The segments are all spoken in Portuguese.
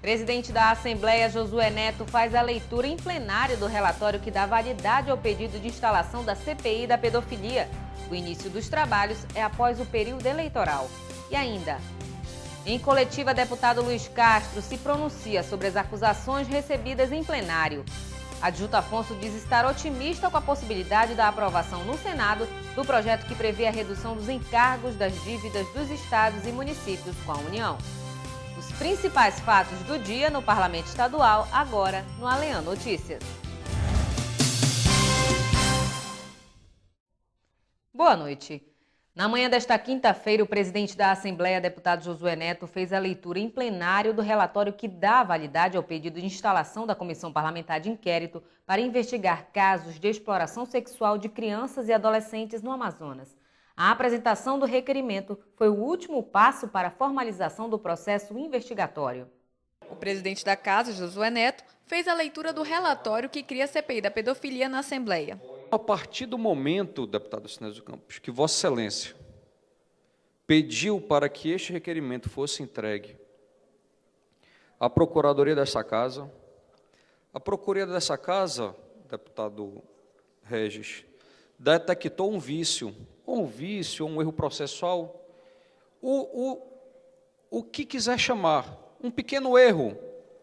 Presidente da Assembleia, Josué Neto, faz a leitura em plenário do relatório que dá validade ao pedido de instalação da CPI da pedofilia. O início dos trabalhos é após o período eleitoral. E ainda, em coletiva, deputado Luiz Castro se pronuncia sobre as acusações recebidas em plenário. Adjuto Afonso diz estar otimista com a possibilidade da aprovação no Senado do projeto que prevê a redução dos encargos das dívidas dos estados e municípios com a União. Os principais fatos do dia no Parlamento Estadual, agora no Aleã Notícias. Boa noite. Na manhã desta quinta-feira, o presidente da Assembleia, deputado Josué Neto, fez a leitura em plenário do relatório que dá validade ao pedido de instalação da Comissão Parlamentar de Inquérito para investigar casos de exploração sexual de crianças e adolescentes no Amazonas. A apresentação do requerimento foi o último passo para a formalização do processo investigatório. O presidente da Casa, Josué Neto, fez a leitura do relatório que cria a CPI da pedofilia na Assembleia. A partir do momento, deputado Sinésio Campos, que Vossa Excelência pediu para que este requerimento fosse entregue à Procuradoria dessa Casa, a Procuradoria dessa Casa, deputado Regis, detectou um vício, um erro processual, o que quiser chamar, um pequeno erro,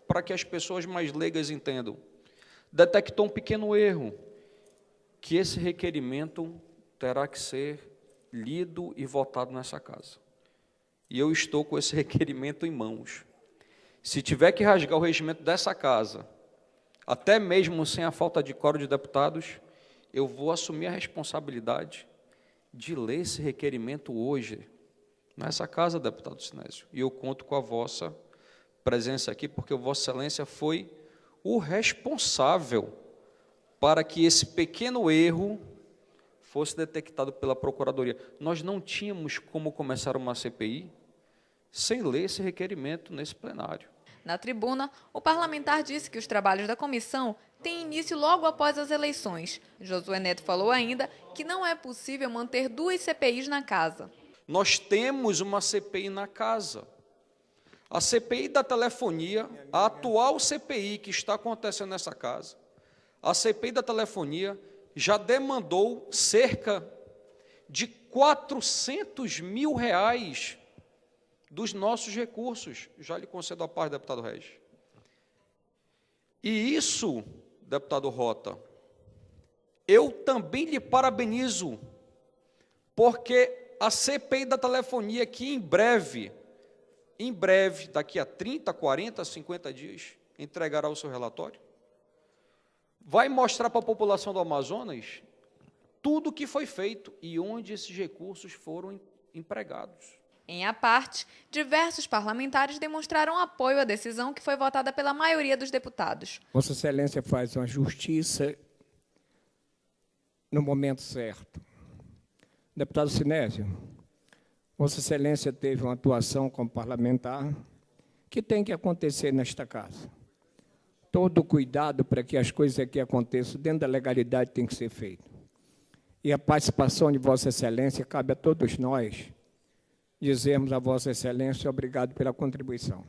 para que as pessoas mais leigas entendam. Detectou um pequeno erro, que esse requerimento terá que ser lido e votado nessa casa. E eu estou com esse requerimento em mãos. Se tiver que rasgar o regimento dessa casa, até mesmo sem a falta de quórum de deputados, eu vou assumir a responsabilidade de ler esse requerimento hoje, nessa casa, deputado Sinésio. E eu conto com a vossa presença aqui, porque Vossa Excelência foi o responsável para que esse pequeno erro fosse detectado pela Procuradoria. Nós não tínhamos como começar uma CPI sem ler esse requerimento nesse plenário. Na tribuna, o parlamentar disse que os trabalhos da comissão têm início logo após as eleições. Josué Neto falou ainda que não é possível manter duas CPIs na casa. Nós temos uma CPI na casa. A CPI da telefonia, a atual CPI que está acontecendo nessa casa, a CPI da telefonia já demandou cerca de 400 mil reais dos nossos recursos. Já lhe concedo a parte, deputado Regis. E isso, deputado Rota, eu também lhe parabenizo, porque a CPI da telefonia, que em breve, daqui a 30, 40, 50 dias, entregará o seu relatório, vai mostrar para a população do Amazonas tudo o que foi feito e onde esses recursos foram empregados. Em a parte, diversos parlamentares demonstraram apoio à decisão que foi votada pela maioria dos deputados. Vossa Excelência faz uma justiça no momento certo. Deputado Sinésio, Vossa Excelência teve uma atuação como parlamentar que tem que acontecer nesta casa. Todo cuidado para que as coisas aqui aconteçam dentro da legalidade tem que ser feito. E a participação de Vossa Excelência cabe a todos nós dizermos a Vossa Excelência obrigado pela contribuição.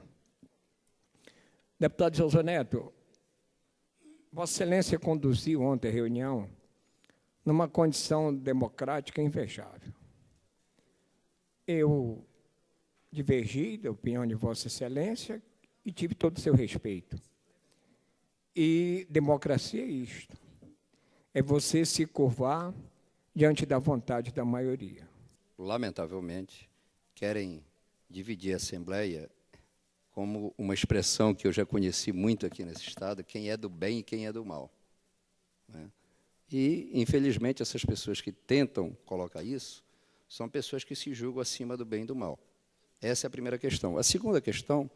Deputado Josué Neto, Vossa Excelência conduziu ontem a reunião numa condição democrática invejável. Eu divergi da opinião de Vossa Excelência e tive todo o seu respeito. E democracia é isto, é você se curvar diante da vontade da maioria. Lamentavelmente, querem dividir a Assembleia como uma expressão que eu já conheci muito aqui nesse Estado, quem é do bem e quem é do mal. Né? E, infelizmente, essas pessoas que tentam colocar isso são pessoas que se julgam acima do bem e do mal. Essa é a primeira questão. A segunda questão,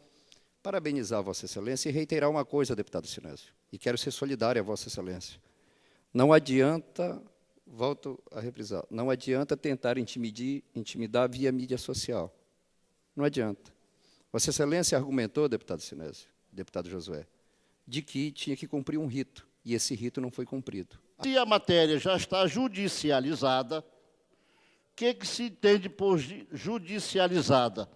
parabenizar a Vossa Excelência e reiterar uma coisa, deputado Sinésio, e quero ser solidário a Vossa Excelência. Não adianta, volto a reprisar, não adianta tentar intimidar via mídia social. Não adianta. Vossa Excelência argumentou, deputado Sinésio, deputado Josué, de que tinha que cumprir um rito, e esse rito não foi cumprido. Se a matéria já está judicializada, o que se entende por judicializada?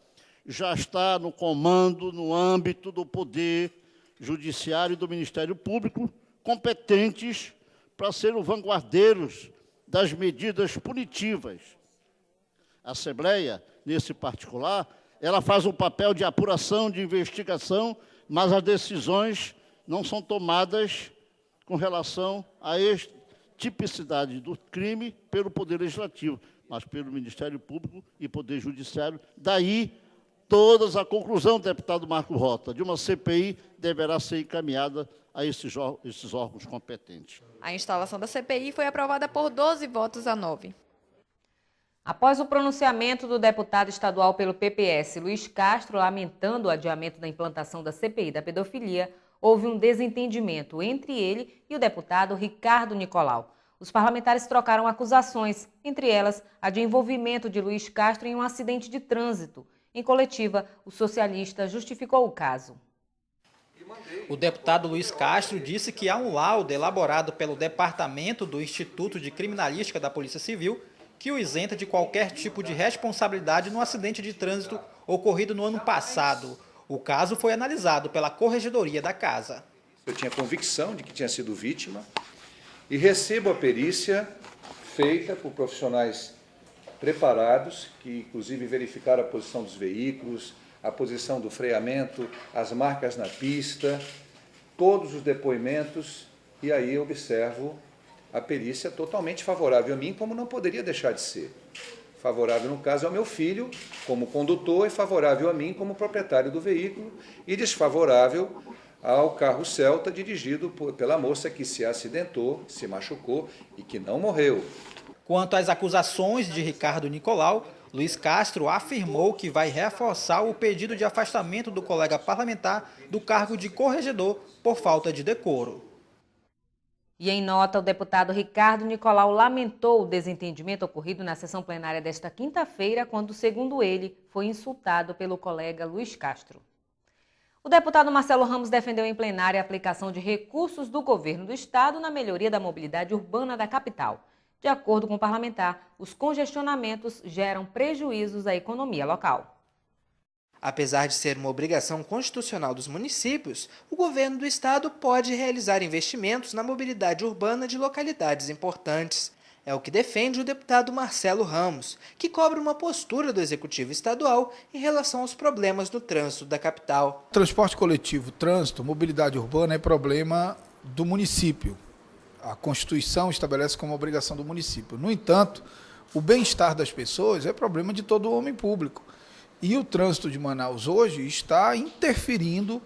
já está no comando, no âmbito do Poder Judiciário e do Ministério Público, competentes para serem vanguardeiros das medidas punitivas. A Assembleia, nesse particular, ela faz um papel de apuração, de investigação, mas as decisões não são tomadas com relação à tipicidade do crime pelo Poder Legislativo, mas pelo Ministério Público e Poder Judiciário. Daí, toda a conclusão, deputado Marco Rota, de uma CPI deverá ser encaminhada a esses órgãos competentes. A instalação da CPI foi aprovada por 12 votos a 9. Após o pronunciamento do deputado estadual pelo PPS, Luiz Castro, lamentando o adiamento da implantação da CPI da pedofilia, houve um desentendimento entre ele e o deputado Ricardo Nicolau. Os parlamentares trocaram acusações, entre elas a de envolvimento de Luiz Castro em um acidente de trânsito. Em coletiva, o socialista justificou o caso. O deputado Luiz Castro disse que há um laudo elaborado pelo Departamento do Instituto de Criminalística da Polícia Civil que o isenta de qualquer tipo de responsabilidade no acidente de trânsito ocorrido no ano passado. O caso foi analisado pela Corregedoria da Casa. Eu tinha convicção de que tinha sido vítima e recebo a perícia feita por profissionais preparados, que inclusive verificaram a posição dos veículos, a posição do freamento, as marcas na pista, todos os depoimentos, e aí observo a perícia totalmente favorável a mim, como não poderia deixar de ser. Favorável, no caso, ao meu filho, como condutor, e favorável a mim, como proprietário do veículo, e desfavorável ao carro Celta, dirigido pela moça que se acidentou, se machucou e que não morreu. Quanto às acusações de Ricardo Nicolau, Luiz Castro afirmou que vai reforçar o pedido de afastamento do colega parlamentar do cargo de corregedor por falta de decoro. E em nota, o deputado Ricardo Nicolau lamentou o desentendimento ocorrido na sessão plenária desta quinta-feira, quando, segundo ele, foi insultado pelo colega Luiz Castro. O deputado Marcelo Ramos defendeu em plenária a aplicação de recursos do governo do estado na melhoria da mobilidade urbana da capital. De acordo com o parlamentar, os congestionamentos geram prejuízos à economia local. Apesar de ser uma obrigação constitucional dos municípios, o governo do estado pode realizar investimentos na mobilidade urbana de localidades importantes. É o que defende o deputado Marcelo Ramos, que cobra uma postura do executivo estadual em relação aos problemas no trânsito da capital. Transporte coletivo, trânsito, mobilidade urbana é problema do município. A Constituição estabelece como obrigação do município. No entanto, o bem-estar das pessoas é problema de todo homem público. E o trânsito de Manaus hoje está interferindo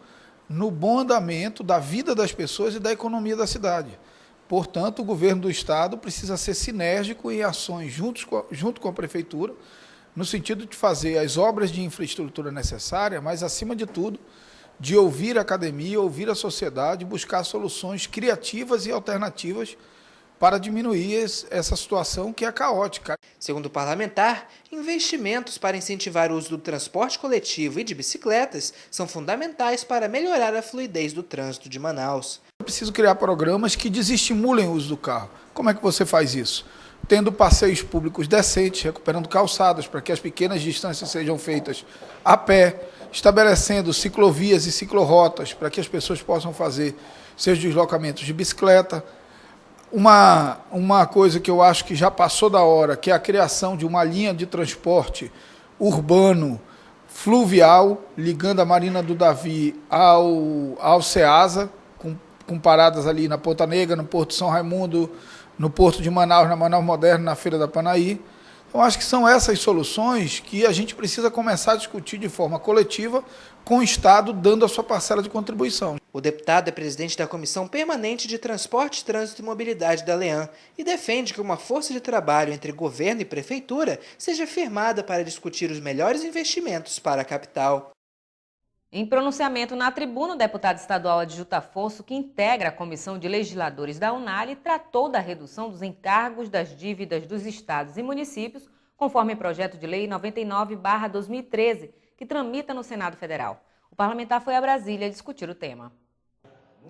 no bom andamento da vida das pessoas e da economia da cidade. Portanto, o governo do estado precisa ser sinérgico em ações junto com a prefeitura, no sentido de fazer as obras de infraestrutura necessárias, mas, acima de tudo, de ouvir a academia, ouvir a sociedade, buscar soluções criativas e alternativas para diminuir essa situação que é caótica. Segundo o parlamentar, investimentos para incentivar o uso do transporte coletivo e de bicicletas são fundamentais para melhorar a fluidez do trânsito de Manaus. É preciso criar programas que desestimulem o uso do carro. Como é que você faz isso? Tendo passeios públicos decentes, recuperando calçadas para que as pequenas distâncias sejam feitas a pé, estabelecendo ciclovias e ciclorotas para que as pessoas possam fazer seus deslocamentos de bicicleta. Uma coisa que eu acho que já passou da hora, que é a criação de uma linha de transporte urbano fluvial, ligando a Marina do Davi ao Ceasa, com paradas ali na Ponta Negra, no Porto de São Raimundo, no Porto de Manaus, na Manaus Moderna, na Feira da Panaí. Eu acho que são essas soluções que a gente precisa começar a discutir de forma coletiva, com o Estado dando a sua parcela de contribuição. O deputado é presidente da Comissão Permanente de Transporte, Trânsito e Mobilidade da LEAN e defende que uma força de trabalho entre governo e prefeitura seja firmada para discutir os melhores investimentos para a capital. Em pronunciamento na tribuna, o deputado estadual Adjuto Afonso, que integra a Comissão de Legisladores da UNALI, tratou da redução dos encargos das dívidas dos estados e municípios, conforme o projeto de lei 99/2013, que tramita no Senado Federal. O parlamentar foi a Brasília discutir o tema.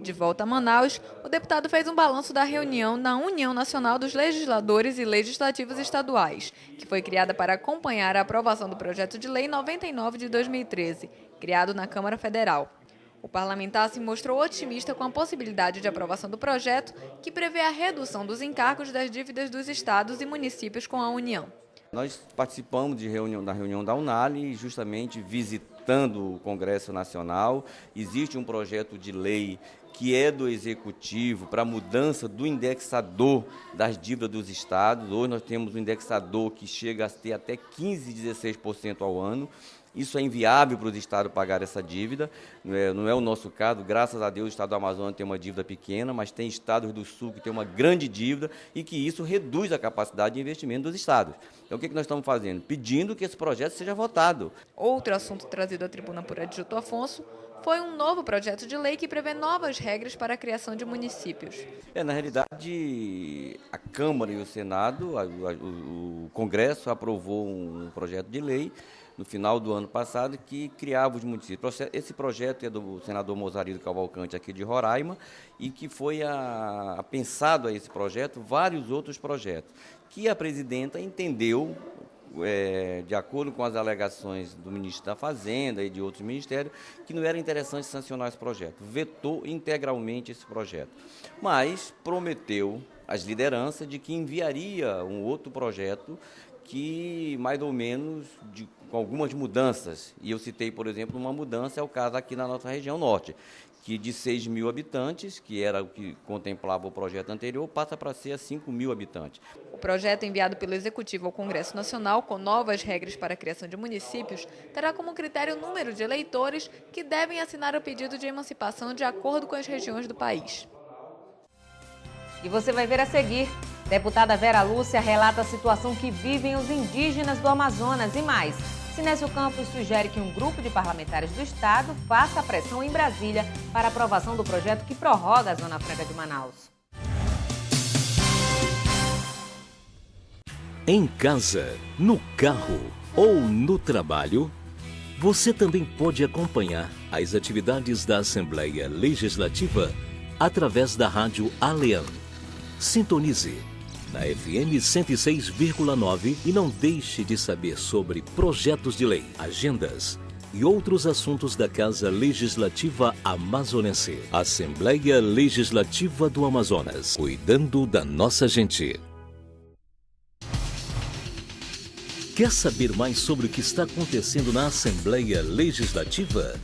De volta a Manaus, o deputado fez um balanço da reunião na União Nacional dos Legisladores e Legislativos Estaduais, que foi criada para acompanhar a aprovação do projeto de lei 99 de 2013, criado na Câmara Federal. O parlamentar se mostrou otimista com a possibilidade de aprovação do projeto, que prevê a redução dos encargos das dívidas dos estados e municípios com a União. Nós participamos da reunião da Unali, justamente visitando o Congresso Nacional. Existe um projeto de lei que é do Executivo para a mudança do indexador das dívidas dos estados. Hoje nós temos um indexador que chega a ter até 15%, 16% ao ano. Isso é inviável para os estados pagar essa dívida, não é o nosso caso. Graças a Deus o estado do Amazonas tem uma dívida pequena, mas tem estados do sul que tem uma grande dívida e que isso reduz a capacidade de investimento dos estados. Então o que nós estamos fazendo? Pedindo que esse projeto seja votado. Outro assunto trazido à tribuna por Adjuto Afonso foi um novo projeto de lei que prevê novas regras para a criação de municípios. Na realidade, a Câmara e o Senado, o Congresso aprovou um projeto de lei no final do ano passado, que criava os municípios. Esse projeto é do senador Mozarido Cavalcante, aqui de Roraima, e que foi pensado a esse projeto vários outros projetos, que a presidenta entendeu, de acordo com as alegações do ministro da Fazenda e de outros ministérios, que não era interessante sancionar esse projeto. Vetou integralmente esse projeto. Mas prometeu às lideranças de que enviaria um outro projeto que, mais ou menos, com algumas mudanças. E eu citei, por exemplo, uma mudança, é o caso aqui na nossa região norte, que de 6 mil habitantes, que era o que contemplava o projeto anterior, passa para ser a 5 mil habitantes. O projeto enviado pelo Executivo ao Congresso Nacional, com novas regras para a criação de municípios, terá como critério o número de eleitores que devem assinar o pedido de emancipação de acordo com as regiões do país. E você vai ver a seguir. Deputada Vera Lúcia relata a situação que vivem os indígenas do Amazonas e mais. Sinésio Campos sugere que um grupo de parlamentares do Estado faça pressão em Brasília para a aprovação do projeto que prorroga a Zona Franca de Manaus. Em casa, no carro ou no trabalho, você também pode acompanhar as atividades da Assembleia Legislativa através da Rádio Alean. Sintonize na FM 106,9 e não deixe de saber sobre projetos de lei, agendas e outros assuntos da Casa Legislativa Amazonense. Assembleia Legislativa do Amazonas, cuidando da nossa gente. Quer saber mais sobre o que está acontecendo na Assembleia Legislativa?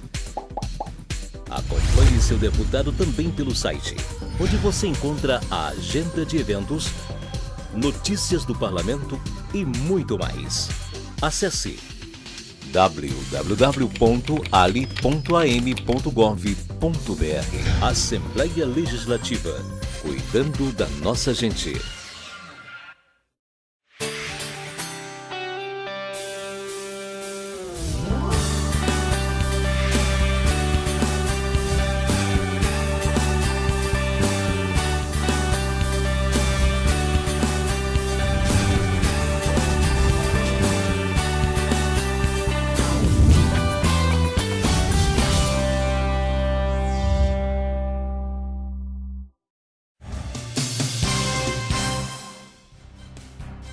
Acompanhe seu deputado também pelo site, onde você encontra a agenda de eventos, notícias do parlamento e muito mais. Acesse www.ali.am.gov.br. Assembleia Legislativa, cuidando da nossa gente.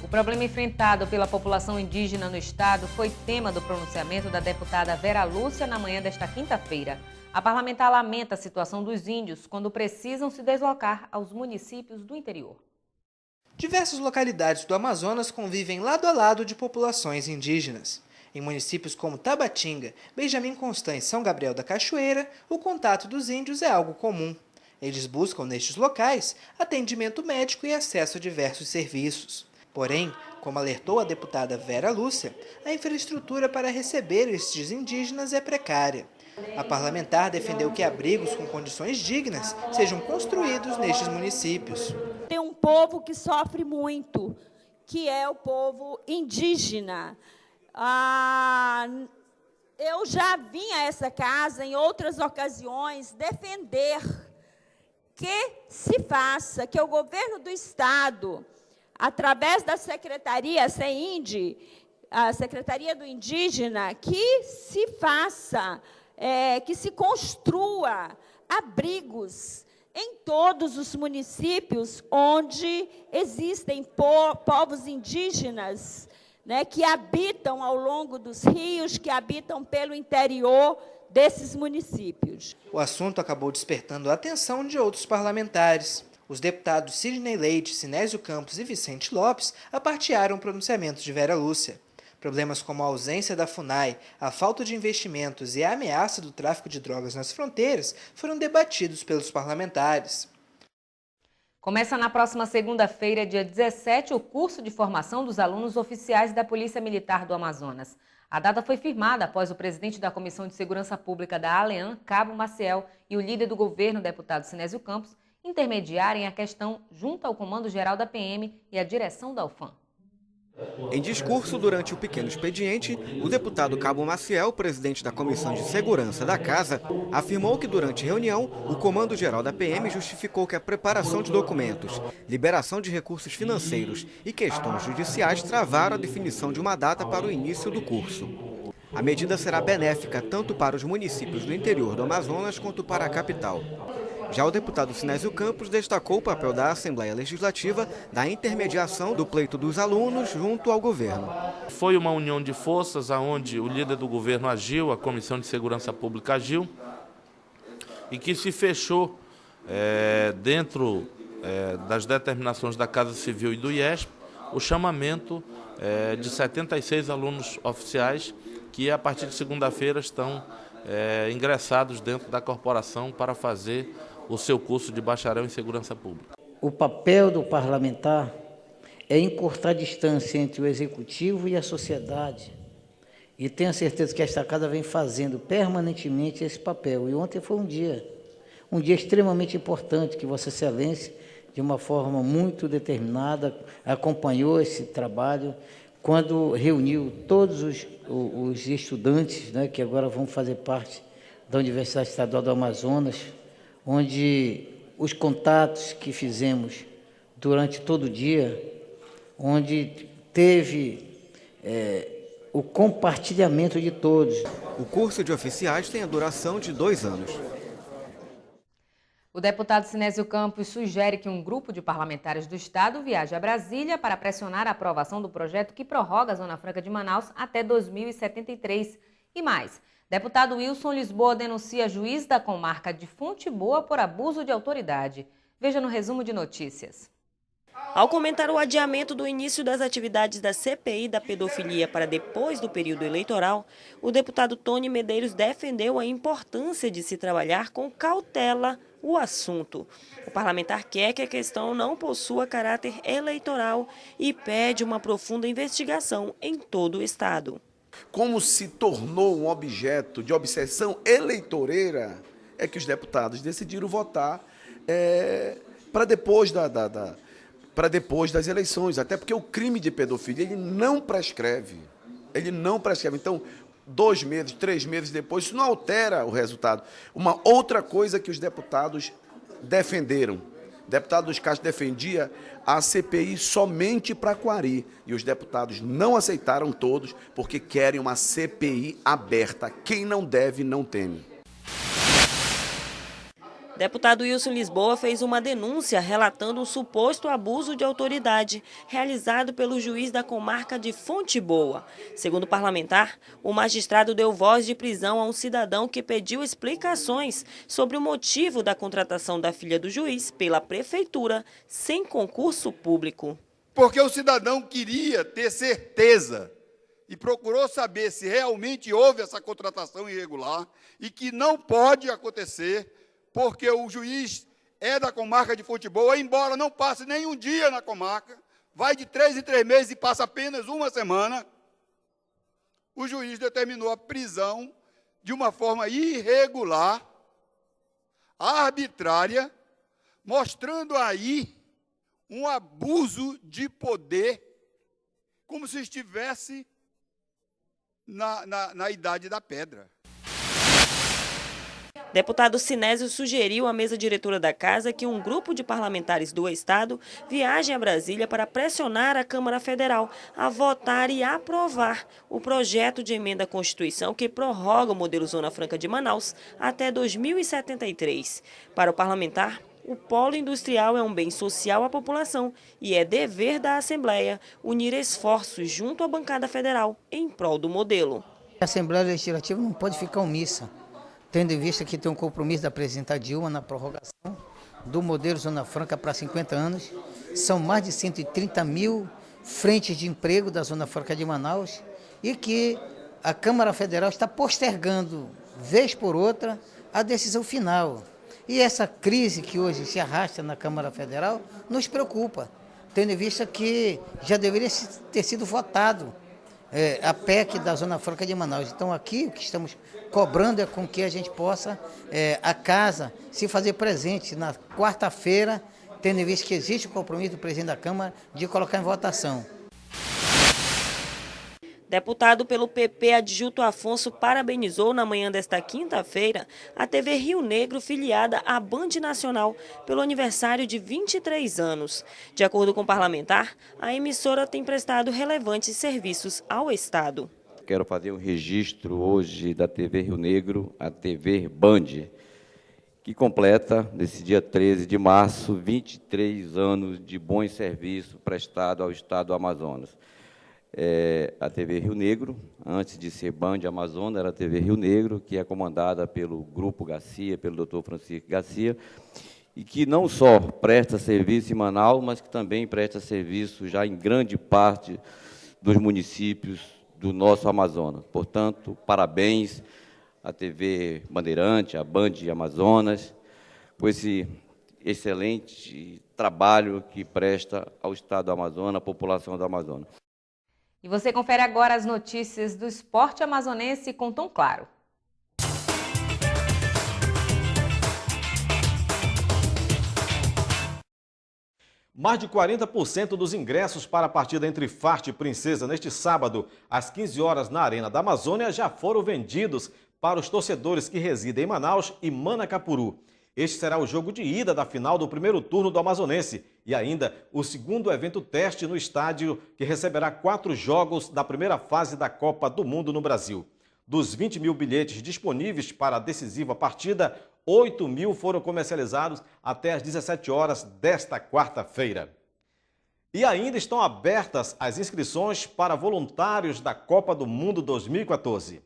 O problema enfrentado pela população indígena no estado foi tema do pronunciamento da deputada Vera Lúcia na manhã desta quinta-feira. A parlamentar lamenta a situação dos índios quando precisam se deslocar aos municípios do interior. Diversas localidades do Amazonas convivem lado a lado de populações indígenas. Em municípios como Tabatinga, Benjamin Constant e São Gabriel da Cachoeira, o contato dos índios é algo comum. Eles buscam nestes locais atendimento médico e acesso a diversos serviços. Porém, como alertou a deputada Vera Lúcia, a infraestrutura para receber estes indígenas é precária. A parlamentar defendeu que abrigos com condições dignas sejam construídos nestes municípios. Tem um povo que sofre muito, que é o povo indígena. Eu já vim a essa casa em outras ocasiões defender que se faça, que o governo do Estado, através da Secretaria SEINDI, a Secretaria do Indígena, que se faça, que se construa abrigos em todos os municípios onde existem povos indígenas, né, que habitam ao longo dos rios, que habitam pelo interior desses municípios. O assunto acabou despertando a atenção de outros parlamentares. Os deputados Sidney Leite, Sinésio Campos e Vicente Lopes apartearam pronunciamentos de Vera Lúcia. Problemas como a ausência da FUNAI, a falta de investimentos e a ameaça do tráfico de drogas nas fronteiras foram debatidos pelos parlamentares. Começa na próxima segunda-feira, dia 17, o curso de formação dos alunos oficiais da Polícia Militar do Amazonas. A data foi firmada após o presidente da Comissão de Segurança Pública da ALEAN, Cabo Maciel, e o líder do governo, deputado Sinésio Campos, intermediarem a questão junto ao Comando-Geral da PM e à direção da UFAM. Em discurso durante o pequeno expediente, o deputado Cabo Maciel, presidente da Comissão de Segurança da Casa, afirmou que durante reunião, o Comando-Geral da PM justificou que a preparação de documentos, liberação de recursos financeiros e questões judiciais travaram a definição de uma data para o início do curso. A medida será benéfica tanto para os municípios do interior do Amazonas quanto para a capital. Já o deputado Sinésio Campos destacou o papel da Assembleia Legislativa na intermediação do pleito dos alunos junto ao governo. Foi uma união de forças onde o líder do governo agiu, a Comissão de Segurança Pública agiu, e que se fechou dentro das determinações da Casa Civil e do IESP, o chamamento de 76 alunos oficiais que a partir de segunda-feira estão ingressados dentro da corporação para fazer o seu curso de bacharel em segurança pública. O papel do parlamentar é encurtar a distância entre o executivo e a sociedade. E tenho certeza que esta casa vem fazendo permanentemente esse papel. E ontem foi um dia extremamente importante que Vossa Excelência, de uma forma muito determinada, acompanhou esse trabalho, quando reuniu todos os estudantes, né, que agora vão fazer parte da Universidade Estadual do Amazonas, onde os contatos que fizemos durante todo o dia, onde teve o compartilhamento de todos. O curso de oficiais tem a duração de 2 anos. O deputado Sinésio Campos sugere que um grupo de parlamentares do Estado viaje a Brasília para pressionar a aprovação do projeto que prorroga a Zona Franca de Manaus até 2073. E mais, deputado Wilson Lisboa denuncia juiz da comarca de Fonte Boa por abuso de autoridade. Veja no resumo de notícias. Ao comentar o adiamento do início das atividades da CPI da pedofilia para depois do período eleitoral, o deputado Tony Medeiros defendeu a importância de se trabalhar com cautela o assunto. O parlamentar quer que a questão não possua caráter eleitoral e pede uma profunda investigação em todo o Estado. Como se tornou um objeto de obsessão eleitoreira, é que os deputados decidiram votar para depois das eleições, até porque o crime de pedofilia ele não prescreve. Então, 2 meses, 3 meses depois, isso não altera o resultado. Uma outra coisa que os deputados defenderam. O deputado dos Castro defendia a CPI somente para Quari. E os deputados não aceitaram todos, porque querem uma CPI aberta. Quem não deve, não teme. Deputado Wilson Lisboa fez uma denúncia relatando um suposto abuso de autoridade realizado pelo juiz da comarca de Fonte Boa. Segundo o parlamentar, o magistrado deu voz de prisão a um cidadão que pediu explicações sobre o motivo da contratação da filha do juiz pela prefeitura sem concurso público. Porque o cidadão queria ter certeza e procurou saber se realmente houve essa contratação irregular e que não pode acontecer porque o juiz é da comarca de Fonte Boa, embora não passe nenhum dia na comarca, vai de 3 em 3 meses e passa apenas 1 semana, o juiz determinou a prisão de uma forma irregular, arbitrária, mostrando aí um abuso de poder, como se estivesse na idade da pedra. Deputado Sinésio sugeriu à mesa diretora da Casa que um grupo de parlamentares do Estado viaje a Brasília para pressionar a Câmara Federal a votar e aprovar o projeto de emenda à Constituição que prorroga o modelo Zona Franca de Manaus até 2073. Para o parlamentar, o polo industrial é um bem social à população e é dever da Assembleia unir esforços junto à bancada federal em prol do modelo. A Assembleia Legislativa não pode ficar omissa, tendo em vista que tem um compromisso da presidenta Dilma na prorrogação do modelo Zona Franca para 50 anos. São mais de 130 mil frentes de emprego da Zona Franca de Manaus e que a Câmara Federal está postergando, vez por outra, a decisão final. E essa crise que hoje se arrasta na Câmara Federal nos preocupa, tendo em vista que já deveria ter sido votado a PEC da Zona Franca de Manaus. Então aqui o que estamos cobrando é com que a gente possa, a Casa, se fazer presente na quarta-feira, tendo em vista que existe o compromisso do presidente da Câmara de colocar em votação. Deputado pelo PP, Adjunto Afonso, parabenizou na manhã desta quinta-feira a TV Rio Negro, filiada à Band Nacional, pelo aniversário de 23 anos. De acordo com o parlamentar, a emissora tem prestado relevantes serviços ao Estado. Quero fazer um registro hoje da TV Rio Negro, a TV Band, que completa, nesse dia 13 de março, 23 anos de bons serviços prestados ao Estado do Amazonas. A TV Rio Negro, antes de ser Band Amazonas, era a TV Rio Negro, que é comandada pelo Grupo Garcia, pelo Dr. Francisco Garcia, e que não só presta serviço em Manaus, mas que também presta serviço já em grande parte dos municípios do nosso Amazonas. Portanto, parabéns à TV Bandeirante, à Band Amazonas, por esse excelente trabalho que presta ao Estado do Amazonas, à população do Amazonas. E você confere agora as notícias do esporte amazonense com Tom Claro. Mais de 40% dos ingressos para a partida entre Fart e Princesa neste sábado, às 15 horas na Arena da Amazônia, já foram vendidos para os torcedores que residem em Manaus e Manacapuru. Este será o jogo de ida da final do primeiro turno do Amazonense e ainda o segundo evento teste no estádio que receberá 4 jogos da primeira fase da Copa do Mundo no Brasil. Dos 20 mil bilhetes disponíveis para a decisiva partida, 8 mil foram comercializados até às 17 horas desta quarta-feira. E ainda estão abertas as inscrições para voluntários da Copa do Mundo 2014.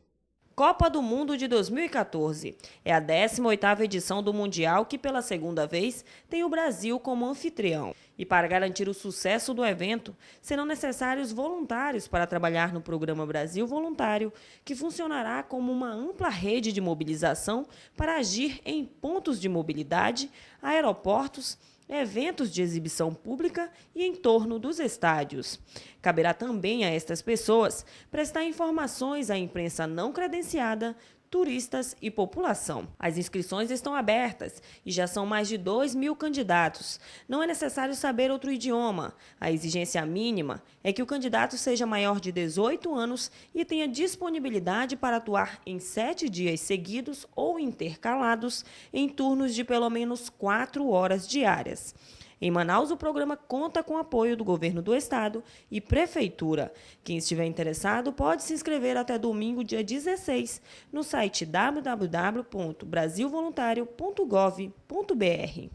Copa do Mundo de 2014. É a 18ª edição do Mundial que, pela segunda vez, tem o Brasil como anfitrião. E para garantir o sucesso do evento, serão necessários voluntários para trabalhar no Programa Brasil Voluntário, que funcionará como uma ampla rede de mobilização para agir em pontos de mobilidade, aeroportos, eventos de exibição pública e em torno dos estádios. Caberá também a estas pessoas prestar informações à imprensa não credenciada, turistas e população. As inscrições estão abertas e já são mais de 2 mil candidatos. Não é necessário saber outro idioma. A exigência mínima é que o candidato seja maior de 18 anos e tenha disponibilidade para atuar em 7 dias seguidos ou intercalados em turnos de pelo menos 4 horas diárias. Em Manaus, o programa conta com o apoio do Governo do Estado e Prefeitura. Quem estiver interessado pode se inscrever até domingo, dia 16, no site www.brasilvoluntario.gov.br.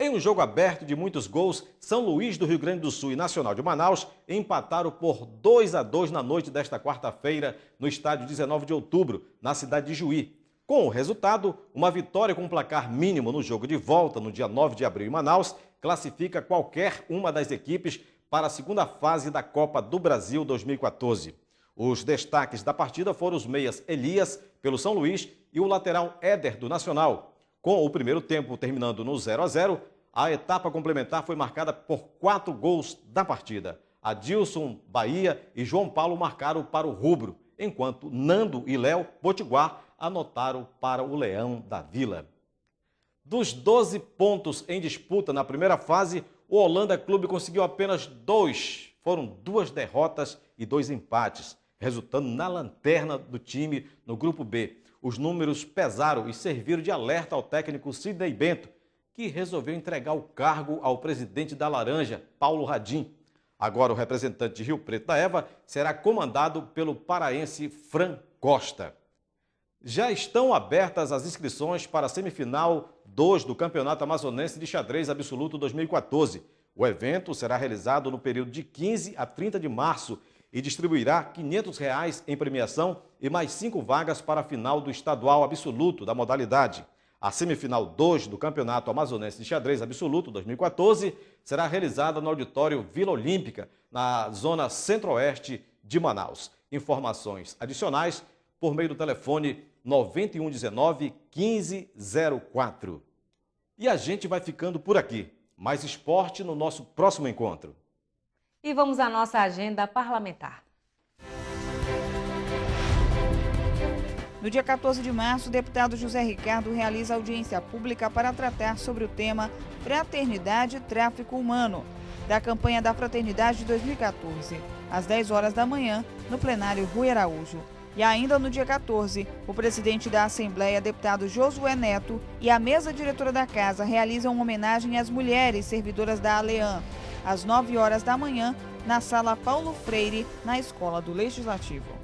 Em um jogo aberto de muitos gols, São Luís do Rio Grande do Sul e Nacional de Manaus empataram por 2-2 na noite desta quarta-feira no estádio 19 de outubro, na cidade de Juí. Com o resultado, uma vitória com um placar mínimo no jogo de volta no dia 9 de abril em Manaus classifica qualquer uma das equipes para a segunda fase da Copa do Brasil 2014. Os destaques da partida foram os meias Elias, pelo São Luís, e o lateral Éder, do Nacional. Com o primeiro tempo terminando no 0-0, a etapa complementar foi marcada por 4 gols da partida. Adilson, Bahia e João Paulo marcaram para o rubro, enquanto Nando e Léo Potiguar anotaram para o Leão da Vila. Dos 12 pontos em disputa na primeira fase, o Holanda Clube conseguiu apenas 2. Foram 2 derrotas e 2 empates. resultando na lanterna do time no Grupo B. Os números pesaram e serviram de alerta ao técnico Sidney Bento, que resolveu entregar o cargo ao presidente da Laranja, Paulo Radim. Agora o representante de Rio Preto da Eva será comandado pelo paraense Fran Costa. Já estão abertas as inscrições para a semifinal 2 do Campeonato Amazonense de Xadrez Absoluto 2014. O evento será realizado no período de 15 a 30 de março e distribuirá R$ 500 em premiação e mais 5 vagas para a final do estadual absoluto da modalidade. A semifinal 2 do Campeonato Amazonense de Xadrez Absoluto 2014 será realizada no auditório Vila Olímpica, na zona centro-oeste de Manaus. Informações adicionais por meio do telefone 9119-1504. E a gente vai ficando por aqui. Mais esporte no nosso próximo encontro. E vamos à nossa agenda parlamentar. No dia 14 de março, o deputado José Ricardo realiza audiência pública para tratar sobre o tema Fraternidade e Tráfico Humano, da campanha da Fraternidade de 2014, às 10 horas da manhã, no plenário Rui Araújo. E ainda no dia 14, o presidente da Assembleia, deputado Josué Neto, e a mesa diretora da Casa realizam uma homenagem às mulheres servidoras da Alean, às 9 horas da manhã, na Sala Paulo Freire, na Escola do Legislativo.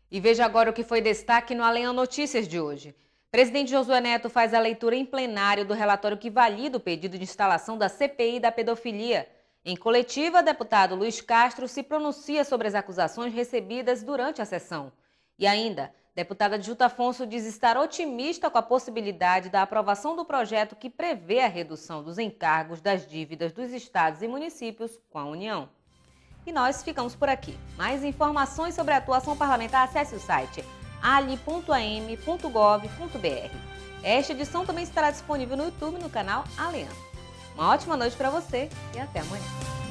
E veja agora o que foi destaque no Alean Notícias de hoje. Presidente Josué Neto faz a leitura em plenário do relatório que valida o pedido de instalação da CPI da pedofilia. Em coletiva, deputado Luiz Castro se pronuncia sobre as acusações recebidas durante a sessão. E ainda, deputada Juta Afonso diz estar otimista com a possibilidade da aprovação do projeto que prevê a redução dos encargos das dívidas dos estados e municípios com a União. E nós ficamos por aqui. Mais informações sobre a atuação parlamentar, acesse o site ali.am.gov.br. Esta edição também estará disponível no YouTube no canal Alean. Uma ótima noite para você e até amanhã.